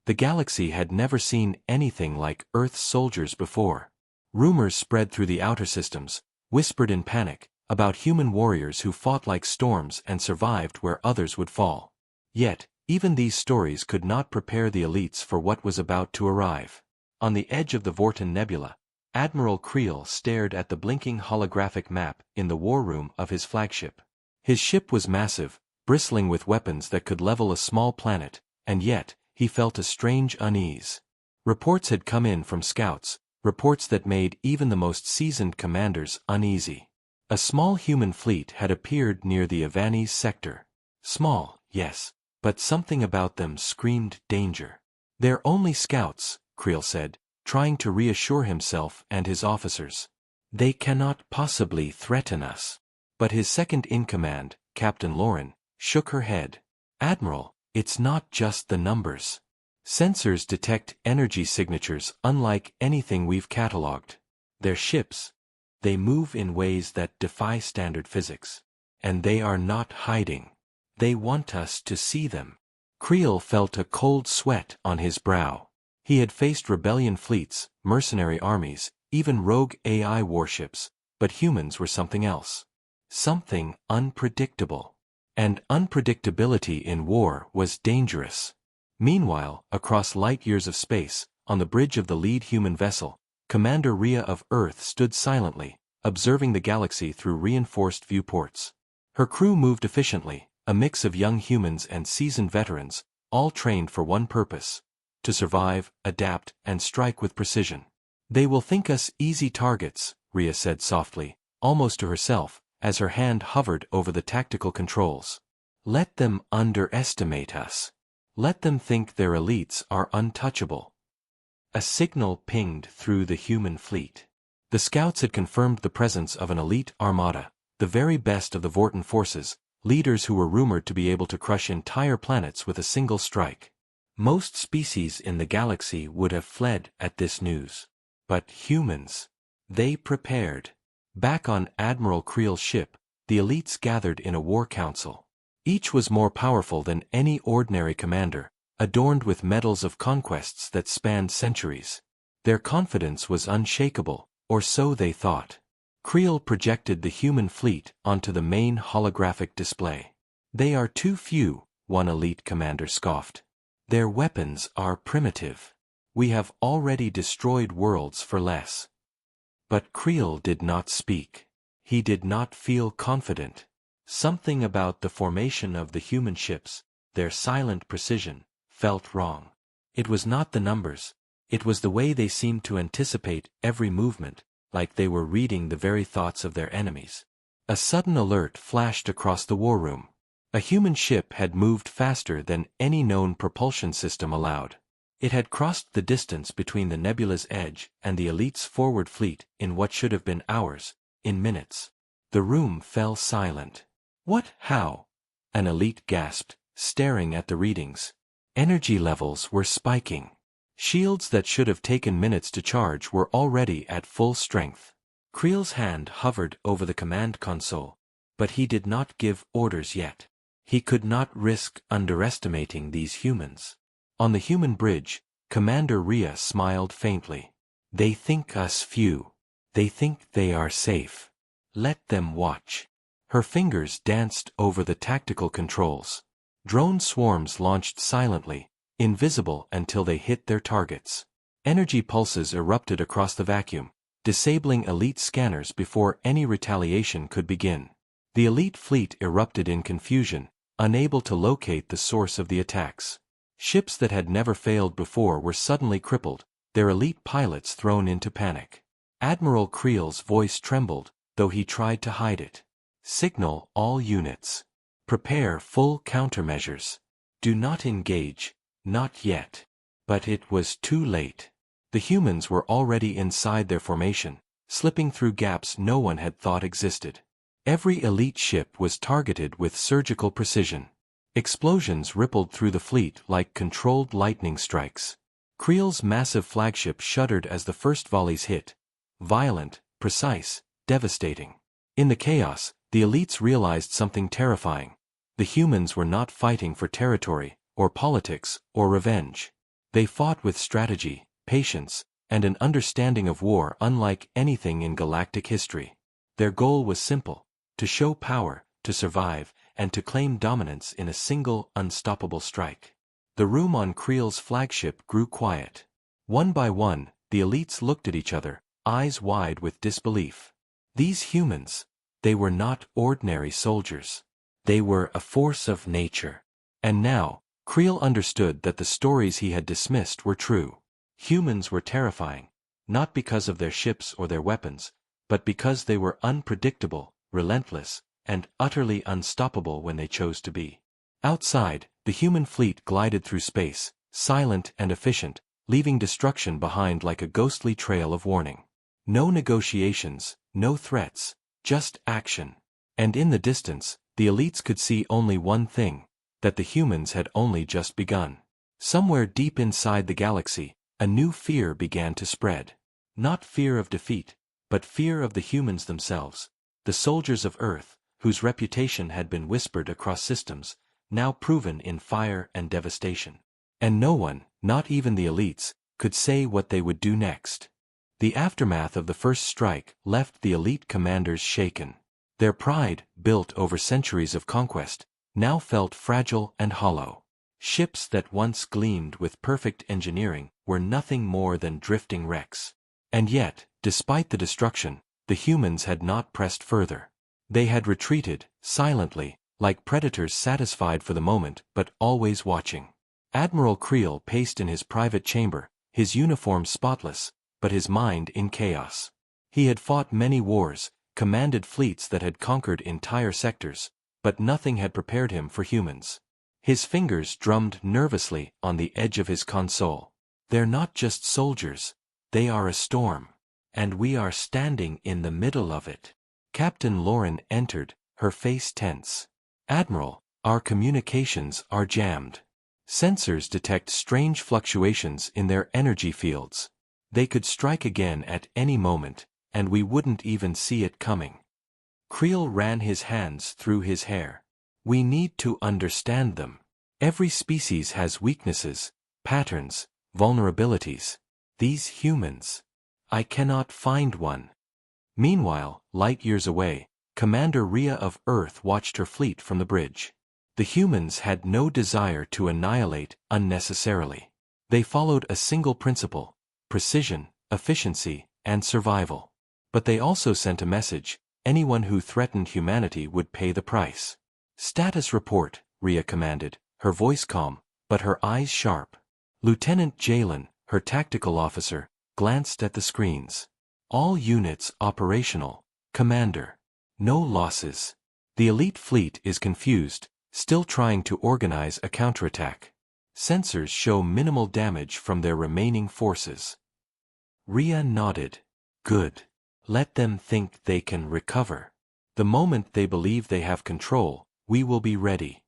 The galaxy had never seen anything like Earth's soldiers before. Rumors spread through the outer systems, whispered in panic, about human warriors who fought like storms and survived where others would fall. Yet, even these stories could not prepare the elites for what was about to arrive. On the edge of the Vorten Nebula, Admiral Creel stared at the blinking holographic map in the war room of his flagship. His ship was massive, bristling with weapons that could level a small planet, and yet, he felt a strange unease. Reports had come in from scouts, reports that made even the most seasoned commanders uneasy. A small human fleet had appeared near the Avanes sector. Small, yes, but something about them screamed danger. "They're only scouts," Creel said, trying to reassure himself and his officers. "They cannot possibly threaten us." But his second-in-command, Captain Lauren, shook her head. "Admiral, it's not just the numbers. Sensors detect energy signatures unlike anything we've catalogued. They're ships. They move in ways that defy standard physics. And they are not hiding. They want us to see them." Creel felt a cold sweat on his brow. He had faced rebellion fleets, mercenary armies, even rogue AI warships, but humans were something else. Something unpredictable. And unpredictability in war was dangerous. Meanwhile, across light years of space, on the bridge of the lead human vessel, Commander Rhea of Earth stood silently, observing the galaxy through reinforced viewports. Her crew moved efficiently, a mix of young humans and seasoned veterans, all trained for one purpose: to survive, adapt, and strike with precision. "They will think us easy targets," Rhea said softly, almost to herself, as her hand hovered over the tactical controls. "Let them underestimate us. Let them think their elites are untouchable." A signal pinged through the human fleet. The scouts had confirmed the presence of an elite armada, the very best of the Vorten forces, leaders who were rumored to be able to crush entire planets with a single strike. Most species in the galaxy would have fled at this news. But humans, they prepared. Back on Admiral Creel's ship, the elites gathered in a war council. Each was more powerful than any ordinary commander, adorned with medals of conquests that spanned centuries. Their confidence was unshakable, or so they thought. Creel projected the human fleet onto the main holographic display. "They are too few," one elite commander scoffed. "Their weapons are primitive. We have already destroyed worlds for less." But Creel did not speak. He did not feel confident. Something about the formation of the human ships, their silent precision, felt wrong. It was not the numbers. It was the way they seemed to anticipate every movement, like they were reading the very thoughts of their enemies. A sudden alert flashed across the war room. A human ship had moved faster than any known propulsion system allowed. It had crossed the distance between the nebula's edge and the elite's forward fleet in what should have been hours, in minutes. The room fell silent. "What? How?" an elite gasped, staring at the readings. Energy levels were spiking. Shields that should have taken minutes to charge were already at full strength. Creel's hand hovered over the command console, but he did not give orders yet. He could not risk underestimating these humans. On the human bridge, Commander Rhea smiled faintly. "They think us few. They think they are safe. Let them watch." Her fingers danced over the tactical controls. Drone swarms launched silently, invisible until they hit their targets. Energy pulses erupted across the vacuum, disabling elite scanners before any retaliation could begin. The elite fleet erupted in confusion, unable to locate the source of the attacks. Ships that had never failed before were suddenly crippled, their elite pilots thrown into panic. Admiral Creel's voice trembled, though he tried to hide it. "Signal all units. Prepare full countermeasures. Do not engage, not yet." But it was too late. The humans were already inside their formation, slipping through gaps no one had thought existed. Every elite ship was targeted with surgical precision. Explosions rippled through the fleet like controlled lightning strikes. Creel's massive flagship shuddered as the first volleys hit. Violent, precise, devastating. In the chaos, the elites realized something terrifying. The humans were not fighting for territory, or politics, or revenge. They fought with strategy, patience, and an understanding of war unlike anything in galactic history. Their goal was simple: to show power, to survive, and to claim dominance in a single, unstoppable strike. The room on Creel's flagship grew quiet. One by one, the elites looked at each other, eyes wide with disbelief. These humans, they were not ordinary soldiers. They were a force of nature. And now, Creel understood that the stories he had dismissed were true. Humans were terrifying, not because of their ships or their weapons, but because they were unpredictable, relentless, and utterly unstoppable when they chose to be. Outside, the human fleet glided through space, silent and efficient, leaving destruction behind like a ghostly trail of warning. No negotiations, no threats, just action. And in the distance, the elites could see only one thing: that the humans had only just begun. Somewhere deep inside the galaxy, a new fear began to spread. Not fear of defeat, but fear of the humans themselves, the soldiers of Earth, whose reputation had been whispered across systems, now proven in fire and devastation. And no one, not even the elites, could say what they would do next. The aftermath of the first strike left the elite commanders shaken. Their pride, built over centuries of conquest, now felt fragile and hollow. Ships that once gleamed with perfect engineering were nothing more than drifting wrecks. And yet, despite the destruction, the humans had not pressed further. They had retreated, silently, like predators satisfied for the moment but always watching. Admiral Creel paced in his private chamber, his uniform spotless, but his mind in chaos. He had fought many wars, commanded fleets that had conquered entire sectors, but nothing had prepared him for humans. His fingers drummed nervously on the edge of his console. They're not just soldiers, they are a storm. And we are standing in the middle of it. Captain Lauren entered, her face tense. Admiral, our communications are jammed. Sensors detect strange fluctuations in their energy fields. They could strike again at any moment, and we wouldn't even see it coming. Creel ran his hands through his hair. We need to understand them. Every species has weaknesses, patterns, vulnerabilities. These humans. I cannot find one. Meanwhile, light years away, Commander Rhea of Earth watched her fleet from the bridge. The humans had no desire to annihilate unnecessarily. They followed a single principle: precision, efficiency, and survival. But they also sent a message: anyone who threatened humanity would pay the price. Status report, Rhea commanded, her voice calm, but her eyes sharp. Lieutenant Jalen, her tactical officer, glanced at the screens. All units operational, Commander. No losses. The elite fleet is confused, still trying to organize a counterattack. Sensors show minimal damage from their remaining forces. Rhea nodded. Good. Let them think they can recover. The moment they believe they have control, we will be ready.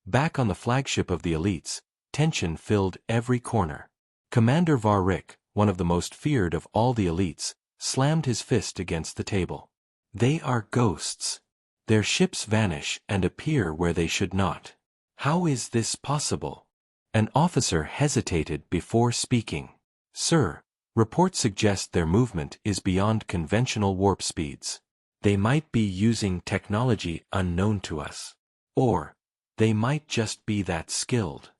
Back on the flagship of the elites, tension filled every corner. Commander Varric, one of the most feared of all the elites, slammed his fist against the table. They are ghosts. Their ships vanish and appear where they should not. How is this possible? An officer hesitated before speaking. Sir, reports suggest their movement is beyond conventional warp speeds. They might be using technology unknown to us. Or, they might just be that skilled.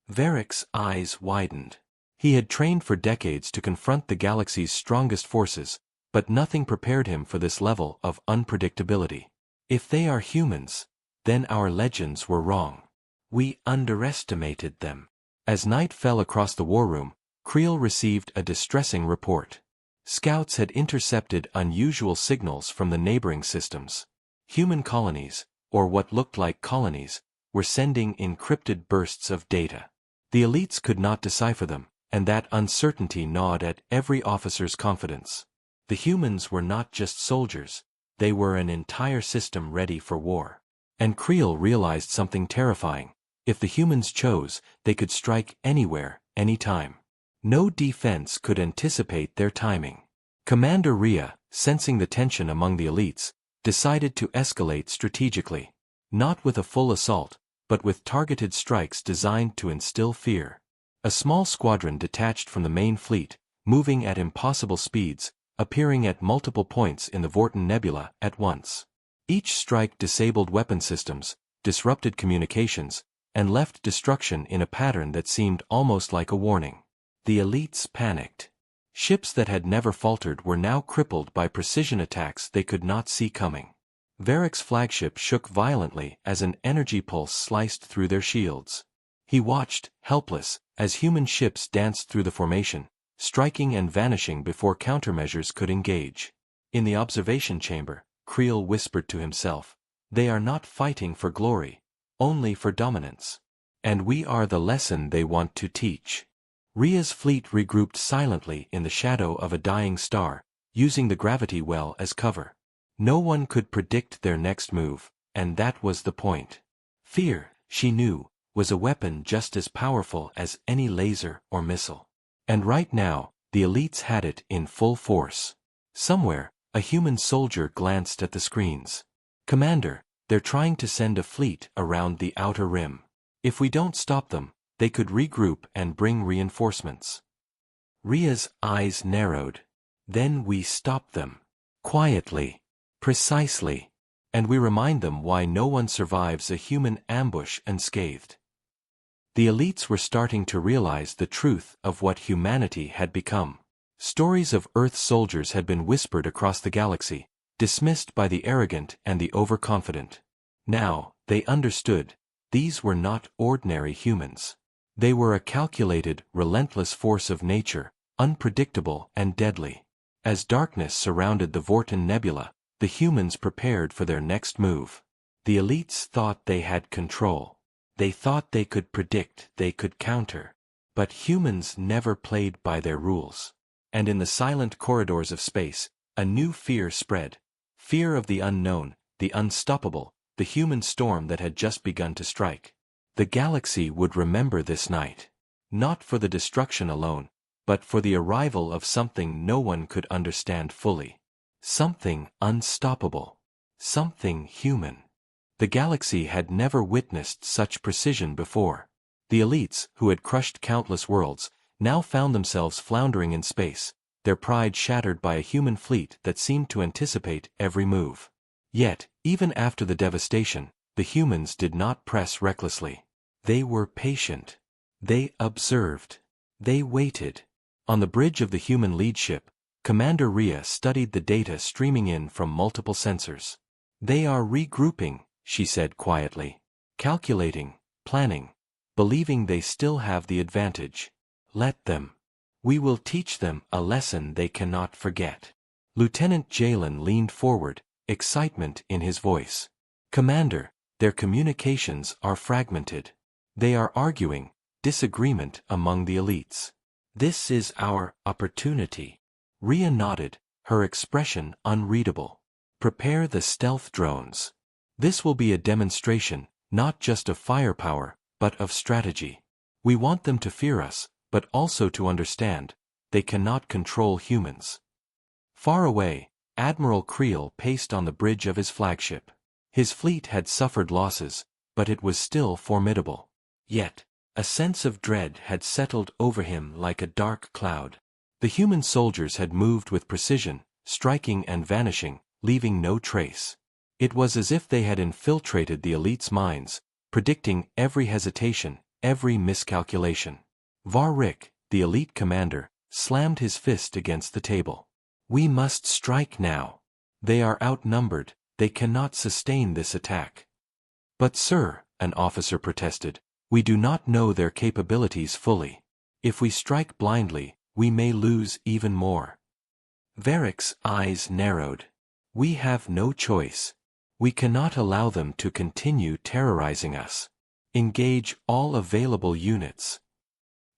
Varric's eyes widened. He had trained for decades to confront the galaxy's strongest forces, but nothing prepared him for this level of unpredictability. If they are humans, then our legends were wrong. We underestimated them. As night fell across the war room, Creel received a distressing report. Scouts had intercepted unusual signals from the neighboring systems. Human colonies, or what looked like colonies, were sending encrypted bursts of data. The elites could not decipher them, and that uncertainty gnawed at every officer's confidence. The humans were not just soldiers, they were an entire system ready for war. And Creel realized something terrifying. If the humans chose, they could strike anywhere, anytime. No defense could anticipate their timing. Commander Rhea, sensing the tension among the elites, decided to escalate strategically. Not with a full assault, but with targeted strikes designed to instill fear. A small squadron detached from the main fleet, moving at impossible speeds, appearing at multiple points in the Vorten Nebula at once. Each strike disabled weapon systems, disrupted communications, and left destruction in a pattern that seemed almost like a warning. The elites panicked. Ships that had never faltered were now crippled by precision attacks they could not see coming. Varick's flagship shook violently as an energy pulse sliced through their shields. He watched, helpless, as human ships danced through the formation, striking and vanishing before countermeasures could engage. In the observation chamber, Creel whispered to himself, "They are not fighting for glory, only for dominance. And we are the lesson they want to teach." Rhea's fleet regrouped silently in the shadow of a dying star, using the gravity well as cover. No one could predict their next move, and that was the point. Fear, she knew, was a weapon just as powerful as any laser or missile. And right now, the elites had it in full force. Somewhere, a human soldier glanced at the screens. "Commander, they're trying to send a fleet around the outer rim. If we don't stop them, they could regroup and bring reinforcements." Rhea's eyes narrowed. "Then we stop them. Quietly. Precisely. And we remind them why no one survives a human ambush unscathed." The elites were starting to realize the truth of what humanity had become. Stories of Earth soldiers had been whispered across the galaxy, dismissed by the arrogant and the overconfident. Now, they understood, these were not ordinary humans. They were a calculated, relentless force of nature, unpredictable and deadly. As darkness surrounded the Vorten Nebula, the humans prepared for their next move. The elites thought they had control. They thought they could predict, they could counter. But humans never played by their rules. And in the silent corridors of space, a new fear spread. Fear of the unknown, the unstoppable, the human storm that had just begun to strike. The galaxy would remember this night. Not for the destruction alone, but for the arrival of something no one could understand fully. Something unstoppable. Something human. The galaxy had never witnessed such precision before. The elites, who had crushed countless worlds, now found themselves floundering in space, their pride shattered by a human fleet that seemed to anticipate every move. Yet, even after the devastation, the humans did not press recklessly. They were patient. They observed. They waited. On the bridge of the human lead ship, Commander Rhea studied the data streaming in from multiple sensors. "They are regrouping," she said quietly. "Calculating, planning, believing they still have the advantage. Let them. We will teach them a lesson they cannot forget." Lieutenant Jalen leaned forward, excitement in his voice. "Commander, their communications are fragmented. They are arguing, disagreement among the elites. This is our opportunity." Rhea nodded, her expression unreadable. "Prepare the stealth drones. This will be a demonstration, not just of firepower, but of strategy. We want them to fear us, but also to understand, they cannot control humans." Far away, Admiral Creel paced on the bridge of his flagship. His fleet had suffered losses, but it was still formidable. Yet, a sense of dread had settled over him like a dark cloud. The human soldiers had moved with precision, striking and vanishing, leaving no trace. It was as if they had infiltrated the elites' minds, predicting every hesitation, every miscalculation. Varrick, the elite commander, slammed his fist against the table. "We must strike now. They are outnumbered, they cannot sustain this attack." "But sir," an officer protested, "we do not know their capabilities fully. If we strike blindly, we may lose even more." Varick's eyes narrowed. "We have no choice. We cannot allow them to continue terrorizing us. Engage all available units."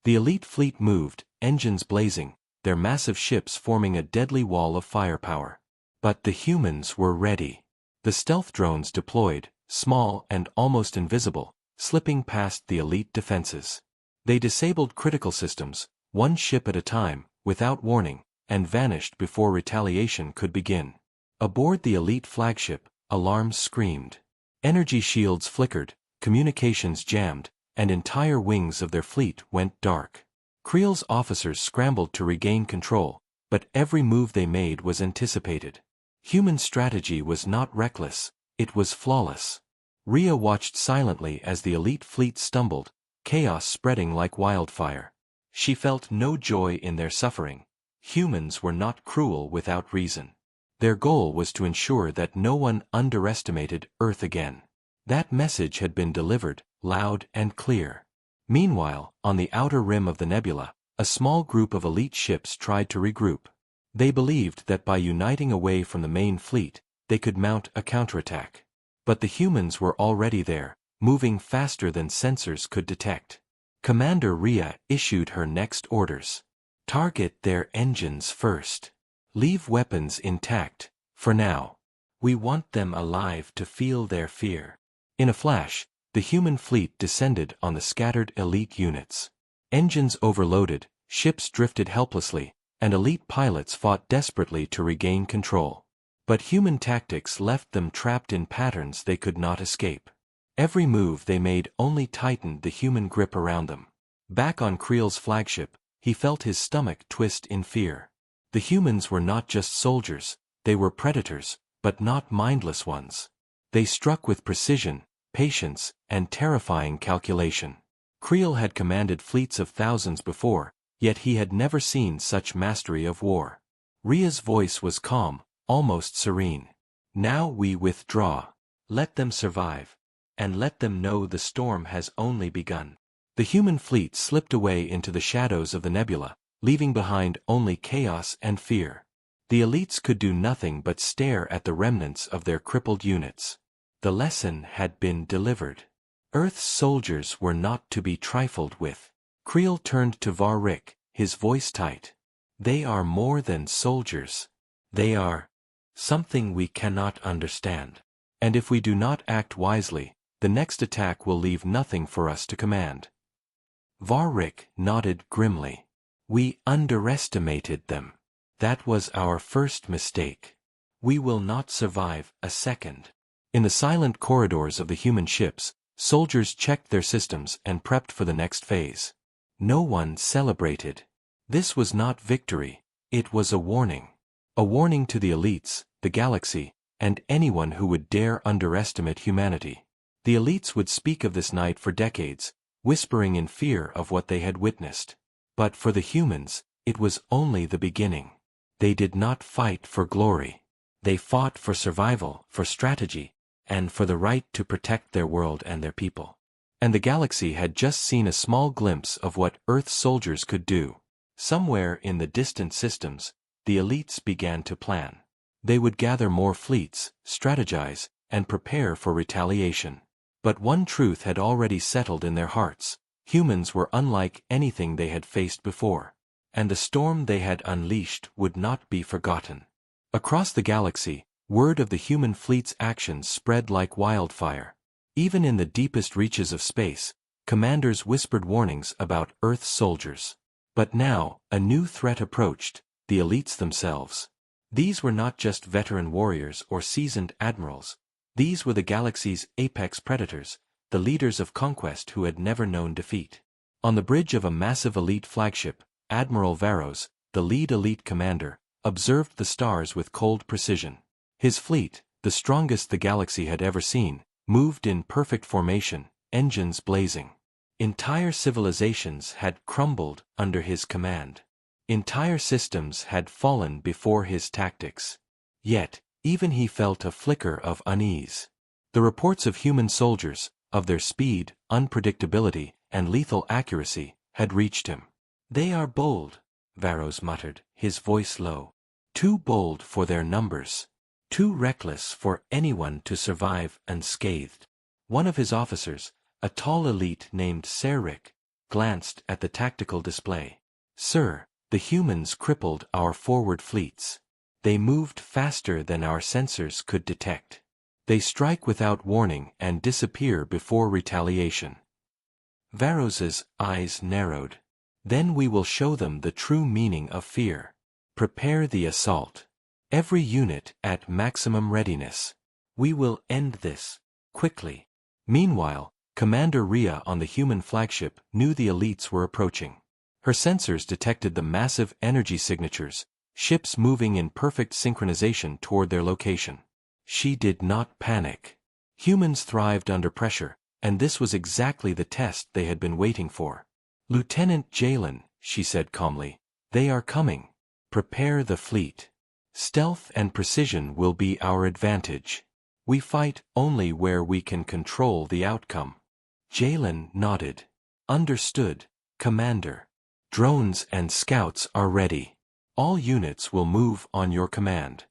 The elite fleet moved, engines blazing, their massive ships forming a deadly wall of firepower. But the humans were ready. The stealth drones deployed, small and almost invisible, slipping past the elite defenses. They disabled critical systems, one ship at a time, without warning, and vanished before retaliation could begin. Aboard the elite flagship, alarms screamed. Energy shields flickered, communications jammed, and entire wings of their fleet went dark. Creel's officers scrambled to regain control, but every move they made was anticipated. Human strategy was not reckless, it was flawless. Rhea watched silently as the elite fleet stumbled, chaos spreading like wildfire. She felt no joy in their suffering. Humans were not cruel without reason. Their goal was to ensure that no one underestimated Earth again. That message had been delivered, loud and clear. Meanwhile, on the outer rim of the nebula, a small group of elite ships tried to regroup. They believed that by uniting away from the main fleet, they could mount a counterattack. But the humans were already there, moving faster than sensors could detect. Commander Rhea issued her next orders. Target their engines first. Leave weapons intact, for now. We want them alive to feel their fear. In a flash, the human fleet descended on the scattered elite units. Engines overloaded, ships drifted helplessly, and elite pilots fought desperately to regain control. But human tactics left them trapped in patterns they could not escape. Every move they made only tightened the human grip around them. Back on Creel's flagship, he felt his stomach twist in fear. The humans were not just soldiers, they were predators, but not mindless ones. They struck with precision, patience, and terrifying calculation. Creel had commanded fleets of thousands before, yet he had never seen such mastery of war. Rhea's voice was calm, almost serene. Now we withdraw. Let them survive. And let them know the storm has only begun. The human fleet slipped away into the shadows of the nebula, leaving behind only chaos and fear. The elites could do nothing but stare at the remnants of their crippled units. The lesson had been delivered. Earth's soldiers were not to be trifled with. Creel turned to Var-Rik, his voice tight. They are more than soldiers. They are something we cannot understand. And if we do not act wisely, the next attack will leave nothing for us to command. Var-Rik nodded grimly. We underestimated them. That was our first mistake. We will not survive a second. In the silent corridors of the human ships, soldiers checked their systems and prepped for the next phase. No one celebrated. This was not victory, it was a warning. A warning to the elites, the galaxy, and anyone who would dare underestimate humanity. The elites would speak of this night for decades, whispering in fear of what they had witnessed. But for the humans, it was only the beginning. They did not fight for glory. They fought for survival, for strategy, and for the right to protect their world and their people. And the galaxy had just seen a small glimpse of what Earth's soldiers could do. Somewhere in the distant systems, the elites began to plan. They would gather more fleets, strategize, and prepare for retaliation. But one truth had already settled in their hearts. Humans were unlike anything they had faced before. And the storm they had unleashed would not be forgotten. Across the galaxy, word of the human fleet's actions spread like wildfire. Even in the deepest reaches of space, commanders whispered warnings about Earth's soldiers. But now, a new threat approached, the elites themselves. These were not just veteran warriors or seasoned admirals. These were the galaxy's apex predators, the leaders of conquest who had never known defeat. On the bridge of a massive elite flagship, Admiral Varos, the lead elite commander, observed the stars with cold precision. His fleet, the strongest the galaxy had ever seen, moved in perfect formation, engines blazing. Entire civilizations had crumbled under his command. Entire systems had fallen before his tactics. Yet, even he felt a flicker of unease. The reports of human soldiers, of their speed, unpredictability, and lethal accuracy, had reached him. They are bold, Varos muttered, his voice low. Too bold for their numbers. Too reckless for anyone to survive unscathed. One of his officers, a tall elite named Ser-Rik, glanced at the tactical display. Sir, the humans crippled our forward fleets. They moved faster than our sensors could detect. They strike without warning and disappear before retaliation. Varos's eyes narrowed. Then we will show them the true meaning of fear. Prepare the assault. Every unit at maximum readiness. We will end this, quickly. Meanwhile, Commander Rhea on the human flagship knew the elites were approaching. Her sensors detected the massive energy signatures, ships moving in perfect synchronization toward their location. She did not panic. Humans thrived under pressure, and this was exactly the test they had been waiting for. "Lieutenant Jalen," she said calmly, "they are coming. Prepare the fleet. Stealth and precision will be our advantage. We fight only where we can control the outcome." Jalen nodded. "Understood, Commander. Drones and scouts are ready. All units will move on your command."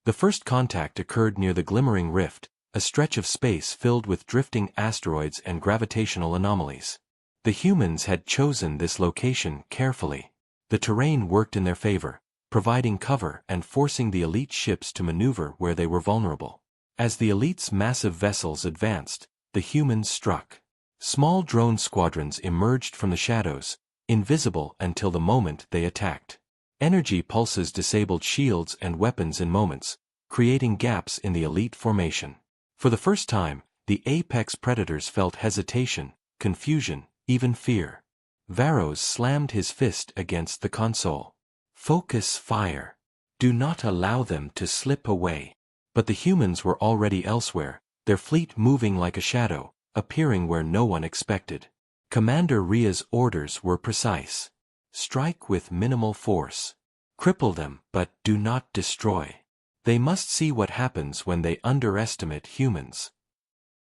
The first contact occurred near the glimmering rift, a stretch of space filled with drifting asteroids and gravitational anomalies. The humans had chosen this location carefully. The terrain worked in their favor, providing cover and forcing the elite ships to maneuver where they were vulnerable. As the elite's massive vessels advanced, the humans struck. Small drone squadrons emerged from the shadows, invisible until the moment they attacked. Energy pulses disabled shields and weapons in moments, creating gaps in the elite formation. For the first time, the apex predators felt hesitation, confusion, even fear. Varos slammed his fist against the console. "Focus fire. Do not allow them to slip away." But the humans were already elsewhere, their fleet moving like a shadow, appearing where no one expected. Commander Rhea's orders were precise. Strike with minimal force. Cripple them, but do not destroy. They must see what happens when they underestimate humans.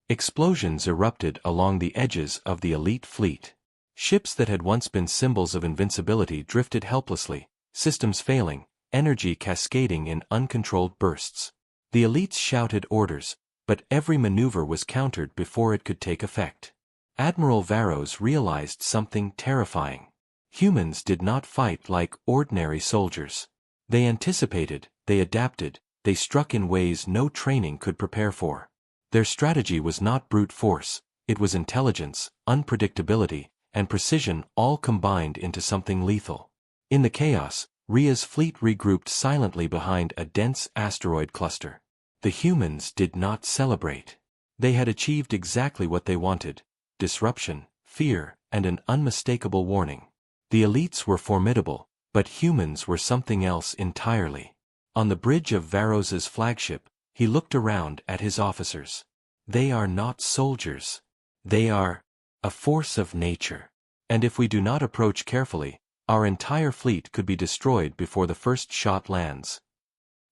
Explosions erupted along the edges of the elite fleet. Ships that had once been symbols of invincibility drifted helplessly, systems failing, energy cascading in uncontrolled bursts. The elites shouted orders, but every maneuver was countered before it could take effect. Admiral Varos realized something terrifying. Humans did not fight like ordinary soldiers. They anticipated, they adapted, they struck in ways no training could prepare for. Their strategy was not brute force, it was intelligence, unpredictability, and precision all combined into something lethal. In the chaos, Rhea's fleet regrouped silently behind a dense asteroid cluster. The humans did not celebrate. They had achieved exactly what they wanted: disruption, fear, and an unmistakable warning. The elites were formidable, but humans were something else entirely. On the bridge of Varos's flagship, he looked around at his officers. "They are not soldiers. They are a force of nature. And if we do not approach carefully, our entire fleet could be destroyed before the first shot lands."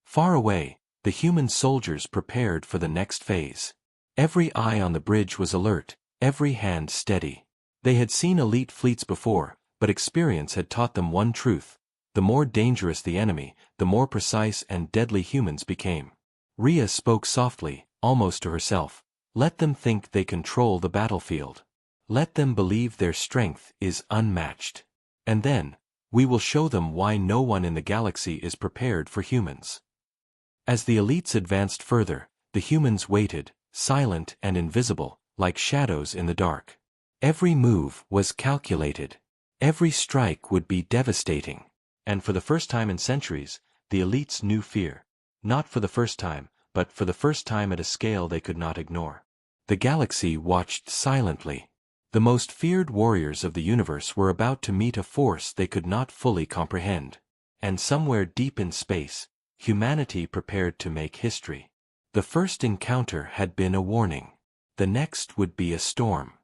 Far away, the human soldiers prepared for the next phase. Every eye on the bridge was alert, every hand steady. They had seen elite fleets before, but experience had taught them one truth: the more dangerous the enemy, the more precise and deadly humans became. Rhea spoke softly, almost to herself. "Let them think they control the battlefield. Let them believe their strength is unmatched. And then, we will show them why no one in the galaxy is prepared for humans." As the elites advanced further, the humans waited, silent and invisible, like shadows in the dark. Every move was calculated. Every strike would be devastating. And for the first time in centuries, the elites knew fear. Not for the first time, but for the first time at a scale they could not ignore. The galaxy watched silently. The most feared warriors of the universe were about to meet a force they could not fully comprehend. And somewhere deep in space, humanity prepared to make history. The first encounter had been a warning. The next would be a storm.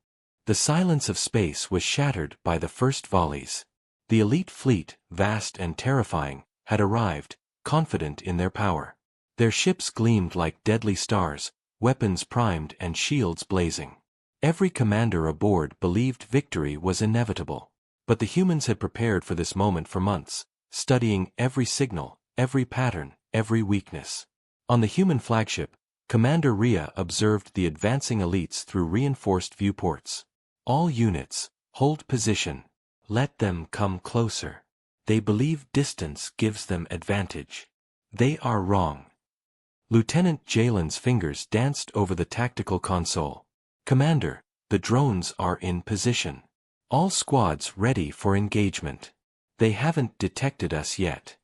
The silence of space was shattered by the first volleys. The elite fleet, vast and terrifying, had arrived, confident in their power. Their ships gleamed like deadly stars, weapons primed and shields blazing. Every commander aboard believed victory was inevitable. But the humans had prepared for this moment for months, studying every signal, every pattern, every weakness. On the human flagship, Commander Rhea observed the advancing elites through reinforced viewports. "All units, hold position. Let them come closer. They believe distance gives them advantage. They are wrong." Lieutenant Jalen's fingers danced over the tactical console. "Commander, the drones are in position. All squads ready for engagement. They haven't detected us yet."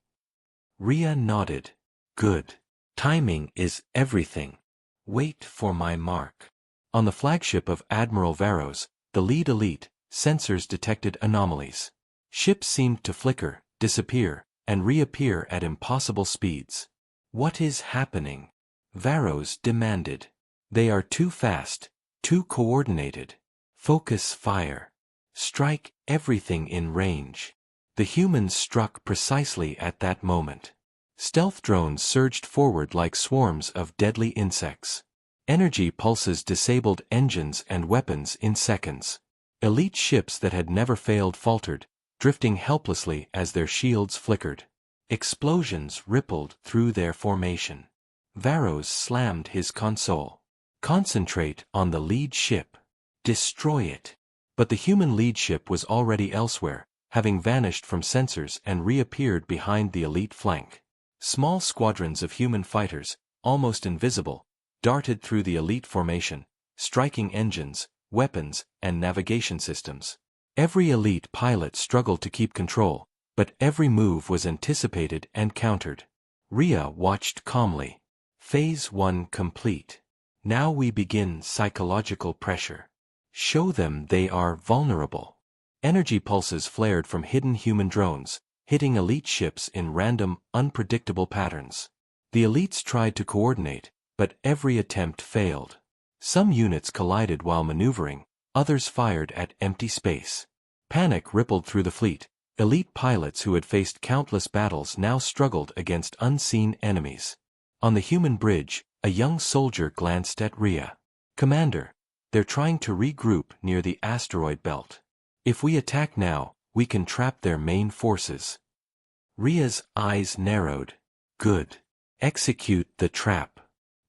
Rhea nodded. "Good. Timing is everything. Wait for my mark." On the flagship of Admiral Varos, the lead elite, sensors detected anomalies. Ships seemed to flicker, disappear, and reappear at impossible speeds. "What is happening?" Varos demanded. "They are too fast, too coordinated. Focus fire. Strike everything in range." The humans struck precisely at that moment. Stealth drones surged forward like swarms of deadly insects. Energy pulses disabled engines and weapons in seconds. Elite ships that had never failed faltered, drifting helplessly as their shields flickered. Explosions rippled through their formation. Varos slammed his console. "Concentrate on the lead ship. Destroy it." But the human lead ship was already elsewhere, having vanished from sensors and reappeared behind the elite flank. Small squadrons of human fighters, almost invisible, darted through the elite formation, striking engines, weapons, and navigation systems. Every elite pilot struggled to keep control, but every move was anticipated and countered. Rhea watched calmly. Phase 1 complete. Now we begin psychological pressure. Show them they are vulnerable. Energy pulses flared from hidden human drones, hitting elite ships in random, unpredictable patterns. The elites tried to coordinate, but every attempt failed. Some units collided while maneuvering, others fired at empty space. Panic rippled through the fleet. Elite pilots who had faced countless battles now struggled against unseen enemies. On the human bridge, a young soldier glanced at Rhea. "Commander, they're trying to regroup near the asteroid belt. If we attack now, we can trap their main forces." Rhea's eyes narrowed. "Good. Execute the trap.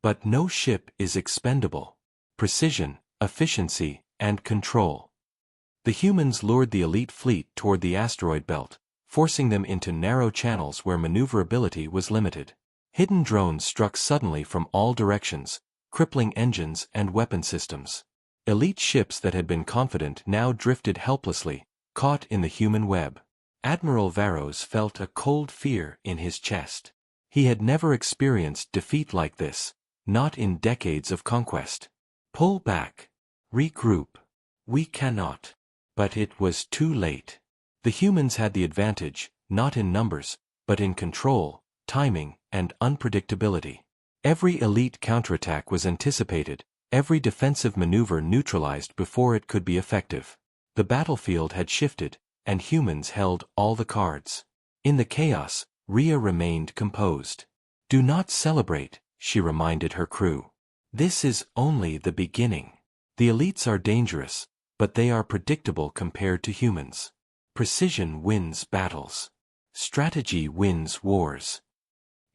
But no ship is expendable. Precision, efficiency, and control." The humans lured the elite fleet toward the asteroid belt, forcing them into narrow channels where maneuverability was limited. Hidden drones struck suddenly from all directions, crippling engines and weapon systems. Elite ships that had been confident now drifted helplessly, caught in the human web. Admiral Varos felt a cold fear in his chest. He had never experienced defeat like this, not in decades of conquest. "Pull back. Regroup. We cannot." But it was too late. The humans had the advantage, not in numbers, but in control, timing, and unpredictability. Every elite counterattack was anticipated, every defensive maneuver neutralized before it could be effective. The battlefield had shifted, and humans held all the cards. In the chaos, Rhea remained composed. "Do not celebrate," she reminded her crew. "This is only the beginning. The elites are dangerous, but they are predictable compared to humans. Precision wins battles. Strategy wins wars."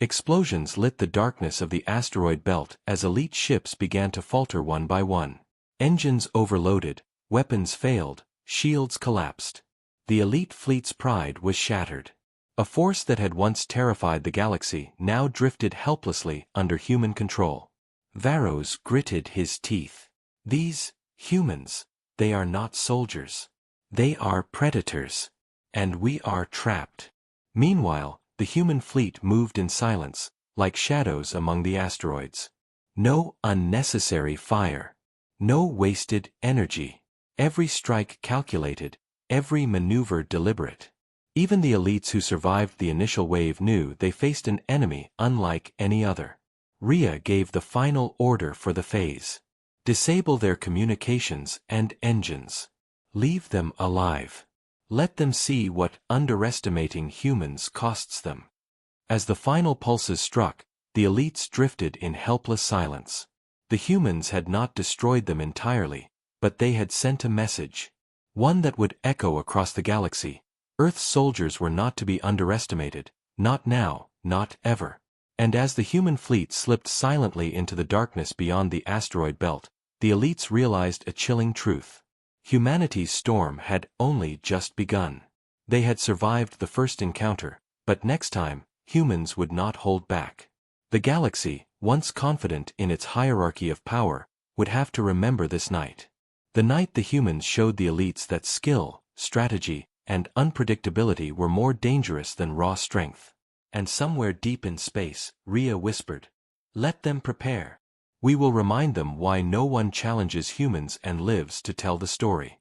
Explosions lit the darkness of the asteroid belt as elite ships began to falter one by one. Engines overloaded, weapons failed, shields collapsed. The elite fleet's pride was shattered. A force that had once terrified the galaxy now drifted helplessly under human control. Varos gritted his teeth. "These humans, they are not soldiers. They are predators. And we are trapped." Meanwhile, the human fleet moved in silence, like shadows among the asteroids. No unnecessary fire. No wasted energy. Every strike calculated, every maneuver deliberate. Even the elites who survived the initial wave knew they faced an enemy unlike any other. Rhea gave the final order for the phase. "Disable their communications and engines. Leave them alive. Let them see what underestimating humans costs them." As the final pulses struck, the elites drifted in helpless silence. The humans had not destroyed them entirely, but they had sent a message. One that would echo across the galaxy. Earth's soldiers were not to be underestimated, not now, not ever. And as the human fleet slipped silently into the darkness beyond the asteroid belt, the elites realized a chilling truth. Humanity's storm had only just begun. They had survived the first encounter, but next time, humans would not hold back. The galaxy, once confident in its hierarchy of power, would have to remember this night. The night the humans showed the elites that skill, strategy, and unpredictability were more dangerous than raw strength. And somewhere deep in space, Rhea whispered, "Let them prepare. We will remind them why no one challenges humans and lives to tell the story.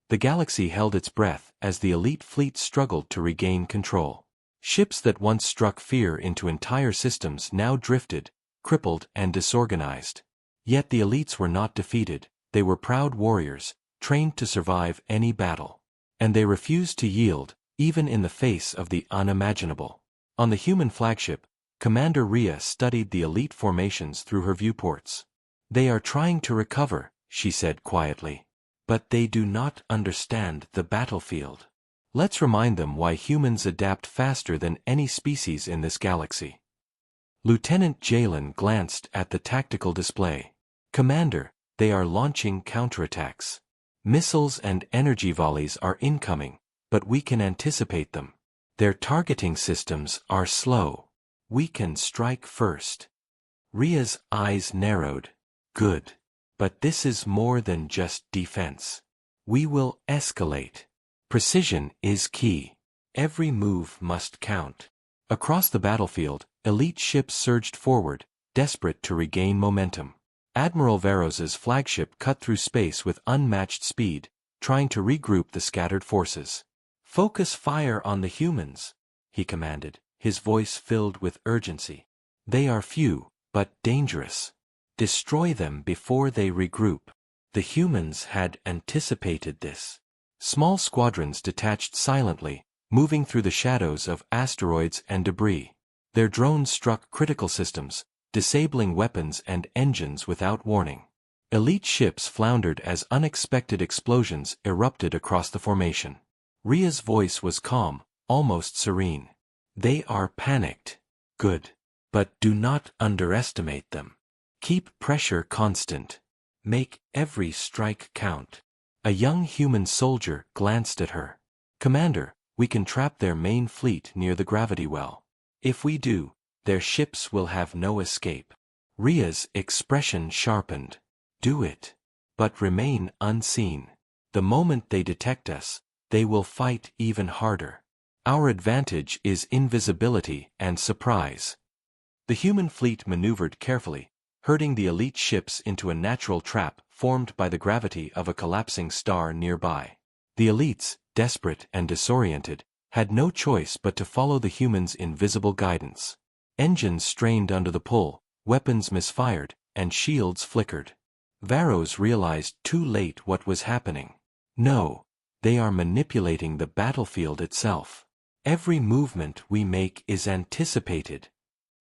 The galaxy held its breath as the elite fleet struggled to regain control. Ships that once struck fear into entire systems now drifted, crippled and disorganized. Yet the elites were not defeated. They were proud warriors, trained to survive any battle. And they refused to yield, even in the face of the unimaginable. On the human flagship, Commander Rhea studied the elite formations through her viewports. "They are trying to recover," she said quietly. "But they do not understand the battlefield. Let's remind them why humans adapt faster than any species in this galaxy." Lieutenant Jalen glanced at the tactical display. "Commander, they are launching counterattacks. Missiles and energy volleys are incoming, but we can anticipate them. Their targeting systems are slow. We can strike first." Rhea's eyes narrowed. "Good. But this is more than just defense. We will escalate. Precision is key. Every move must count." Across the battlefield, elite ships surged forward, desperate to regain momentum. Admiral Varos's flagship cut through space with unmatched speed, trying to regroup the scattered forces. "Focus fire on the humans," he commanded, his voice filled with urgency. "They are few, but dangerous. Destroy them before they regroup." The humans had anticipated this. Small squadrons detached silently, moving through the shadows of asteroids and debris. Their drones struck critical systems, disabling weapons and engines without warning. Elite ships floundered as unexpected explosions erupted across the formation. Rhea's voice was calm, almost serene. "They are panicked. Good. But do not underestimate them. Keep pressure constant. Make every strike count." A young human soldier glanced at her. "Commander, we can trap their main fleet near the gravity well. If we do, their ships will have no escape." Rhea's expression sharpened. "Do it. But remain unseen. The moment they detect us, they will fight even harder. Our advantage is invisibility and surprise." The human fleet maneuvered carefully, herding the elite ships into a natural trap formed by the gravity of a collapsing star nearby. The elites, desperate and disoriented, had no choice but to follow the humans' invisible guidance. Engines strained under the pull, weapons misfired, and shields flickered. Varos realized too late what was happening. No, they are manipulating the battlefield itself. Every movement we make is anticipated.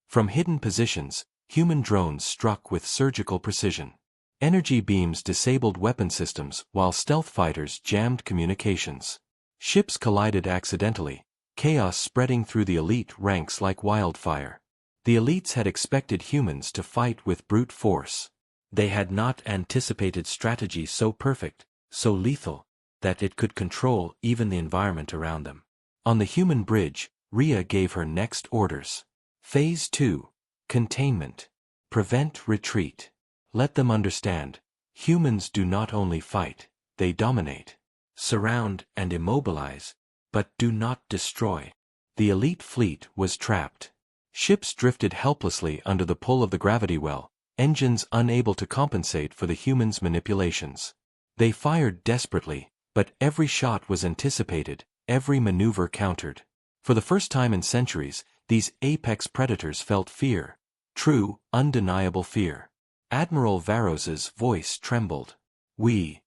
From hidden positions, human drones struck with surgical precision. Energy beams disabled weapon systems while stealth fighters jammed communications. Ships collided accidentally, chaos spreading through the elite ranks like wildfire. The elites had expected humans to fight with brute force. They had not anticipated strategy so perfect, so lethal, that it could control even the environment around them. On the human bridge, Rhea gave her next orders. Phase 2. Containment. Prevent retreat. Let them understand, humans do not only fight, they dominate. Surround and immobilize, but do not destroy. The elite fleet was trapped. Ships drifted helplessly under the pull of the gravity well, engines unable to compensate for the humans' manipulations. They fired desperately, but every shot was anticipated, every maneuver countered. For the first time in centuries, these apex predators felt fear. True, undeniable fear. Admiral Varos's voice trembled. We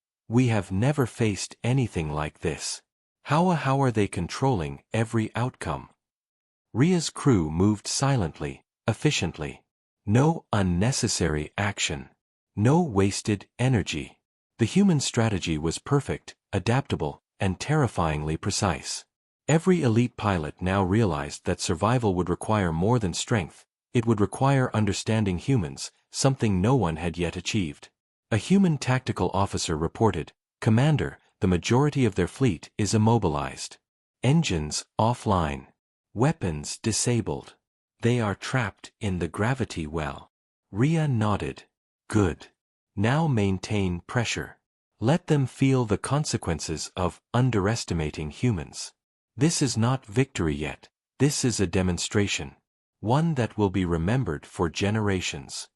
have never faced anything like this. How are they controlling every outcome?" Rhea's crew moved silently, efficiently. No unnecessary action. No wasted energy. The human strategy was perfect, adaptable, and terrifyingly precise. Every elite pilot now realized that survival would require more than strength. It would require understanding humans, something no one had yet achieved. A human tactical officer reported, "Commander, the majority of their fleet is immobilized. Engines offline. Weapons disabled. They are trapped in the gravity well." Rhea nodded. "Good. Now maintain pressure. Let them feel the consequences of underestimating humans. This is not victory yet. This is a demonstration. One that will be remembered for generations."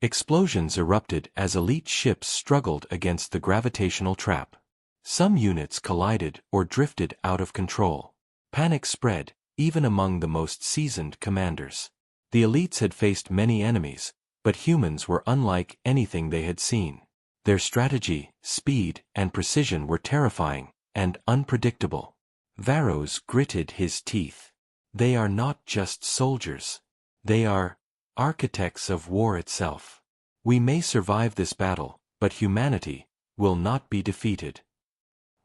Explosions erupted as elite ships struggled against the gravitational trap. Some units collided or drifted out of control. Panic spread, even among the most seasoned commanders. The elites had faced many enemies, but humans were unlike anything they had seen. Their strategy, speed, and precision were terrifying and unpredictable. Varos gritted his teeth. They are not just soldiers. They are architects of war itself. We may survive this battle, but humanity will not be defeated.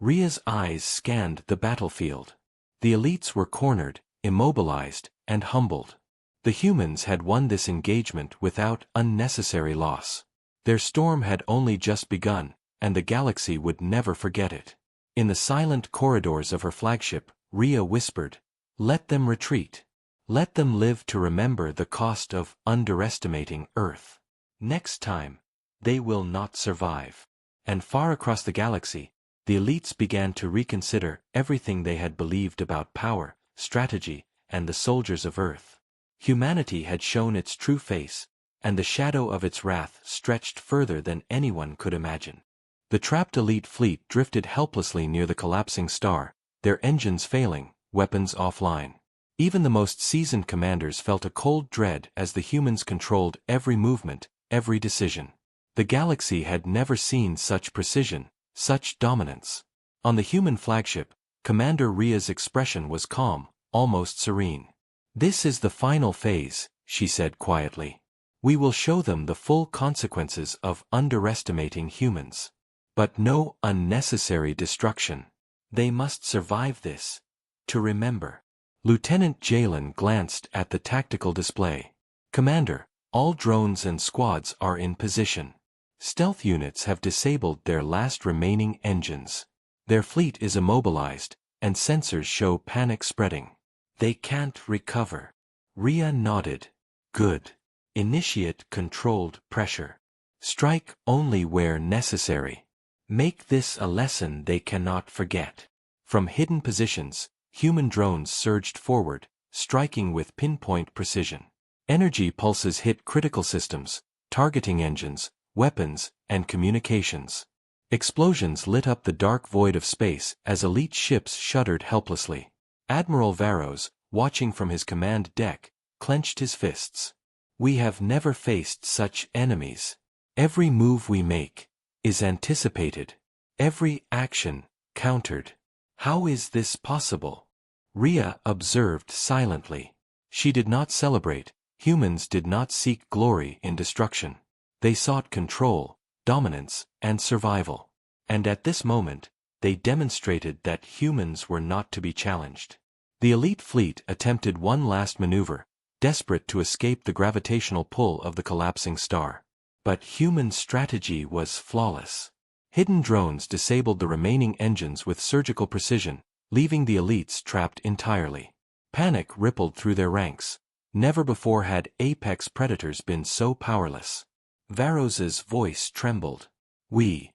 Rhea's eyes scanned the battlefield. The elites were cornered, immobilized, and humbled. The humans had won this engagement without unnecessary loss. Their storm had only just begun, and the galaxy would never forget it. In the silent corridors of her flagship, Rhea whispered, "Let them retreat. Let them live to remember the cost of underestimating Earth. Next time, they will not survive." And far across the galaxy, the elites began to reconsider everything they had believed about power, strategy, and the soldiers of Earth. Humanity had shown its true face, and the shadow of its wrath stretched further than anyone could imagine. The trapped elite fleet drifted helplessly near the collapsing star, their engines failing, weapons offline. Even the most seasoned commanders felt a cold dread as the humans controlled every movement, every decision. The galaxy had never seen such precision, such dominance. On the human flagship, Commander Rhea's expression was calm, almost serene. "This is the final phase," she said quietly. "We will show them the full consequences of underestimating humans. But no unnecessary destruction. They must survive this. To remember." Lieutenant Jalen glanced at the tactical display. "Commander, all drones and squads are in position. Stealth units have disabled their last remaining engines. Their fleet is immobilized, and sensors show panic spreading. They can't recover." Rhea nodded. "Good. Initiate controlled pressure. Strike only where necessary. Make this a lesson they cannot forget." From hidden positions, human drones surged forward, striking with pinpoint precision. Energy pulses hit critical systems, targeting engines, weapons, and communications. Explosions lit up the dark void of space as elite ships shuddered helplessly. Admiral Varos, watching from his command deck, clenched his fists. "We have never faced such enemies. Every move we make is anticipated. Every action countered. How is this possible?" Rhea observed silently. She did not celebrate. Humans did not seek glory in destruction. They sought control, dominance, and survival. And at this moment, they demonstrated that humans were not to be challenged. The elite fleet attempted one last maneuver, desperate to escape the gravitational pull of the collapsing star. But human strategy was flawless. Hidden drones disabled the remaining engines with surgical precision, leaving the elites trapped entirely. Panic rippled through their ranks. Never before had apex predators been so powerless. Varos's voice trembled. We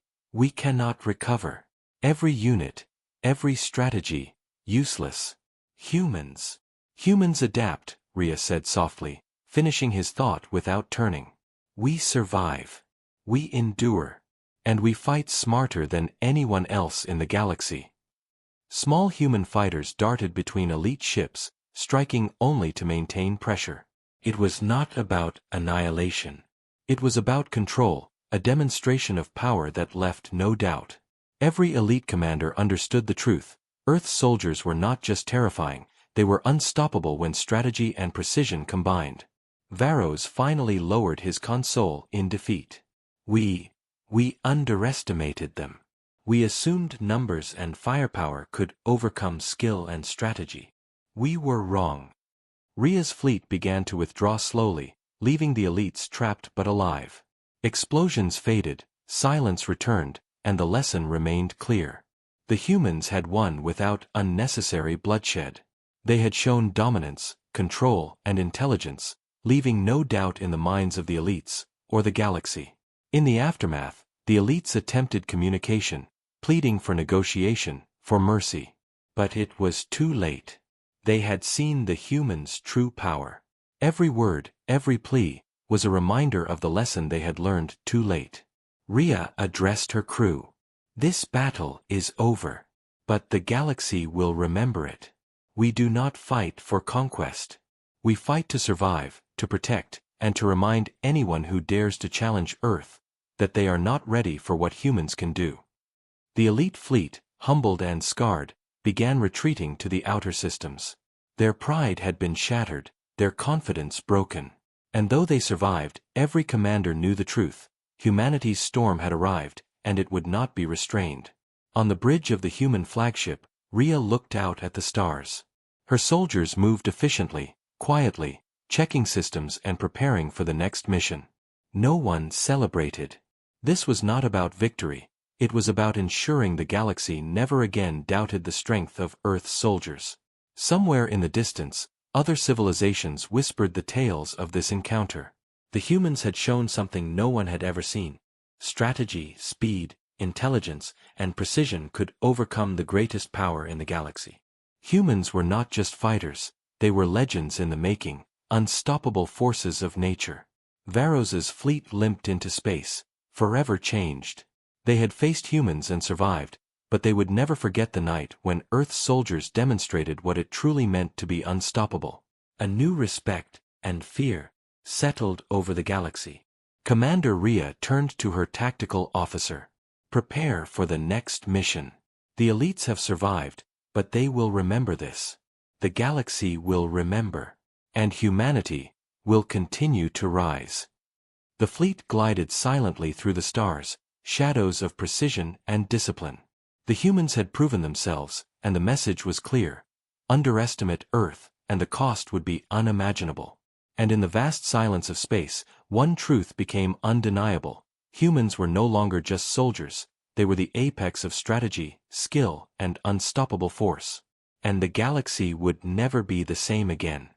cannot recover. Every unit, every strategy, useless. Humans adapt," Rhea said softly, finishing his thought without turning. "We survive. We endure. And we fight smarter than anyone else in the galaxy." Small human fighters darted between elite ships, striking only to maintain pressure. It was not about annihilation. It was about control, a demonstration of power that left no doubt. Every elite commander understood the truth. Earth's soldiers were not just terrifying, they were unstoppable when strategy and precision combined. Varos finally lowered his console in defeat. We underestimated them. We assumed numbers and firepower could overcome skill and strategy. We were wrong." Rhea's fleet began to withdraw slowly, leaving the elites trapped but alive. Explosions faded, silence returned, and the lesson remained clear. The humans had won without unnecessary bloodshed. They had shown dominance, control, and intelligence, leaving no doubt in the minds of the elites, or the galaxy. In the aftermath, the elites attempted communication, pleading for negotiation, for mercy. But it was too late. They had seen the humans' true power. Every word, every plea, was a reminder of the lesson they had learned too late. Rhea addressed her crew. "This battle is over. But the galaxy will remember it. We do not fight for conquest. We fight to survive, to protect, and to remind anyone who dares to challenge Earth that they are not ready for what humans can do." The elite fleet, humbled and scarred, began retreating to the outer systems. Their pride had been shattered, their confidence broken. And though they survived, every commander knew the truth. Humanity's storm had arrived, and it would not be restrained. On the bridge of the human flagship, Rhea looked out at the stars. Her soldiers moved efficiently, quietly, checking systems and preparing for the next mission. No one celebrated. This was not about victory. It was about ensuring the galaxy never again doubted the strength of Earth's soldiers. Somewhere in the distance, other civilizations whispered the tales of this encounter. The humans had shown something no one had ever seen. Strategy, speed, intelligence, and precision could overcome the greatest power in the galaxy. Humans were not just fighters, they were legends in the making, unstoppable forces of nature. Varos's fleet limped into space, forever changed. They had faced humans and survived, but they would never forget the night when Earth's soldiers demonstrated what it truly meant to be unstoppable. A new respect and fear settled over the galaxy. Commander Rhea turned to her tactical officer. "Prepare for the next mission. The elites have survived, but they will remember this. The galaxy will remember. And humanity will continue to rise." The fleet glided silently through the stars, shadows of precision and discipline. The humans had proven themselves, and the message was clear. Underestimate Earth, and the cost would be unimaginable. And in the vast silence of space, one truth became undeniable. Humans were no longer just soldiers, they were the apex of strategy, skill, and unstoppable force. And the galaxy would never be the same again.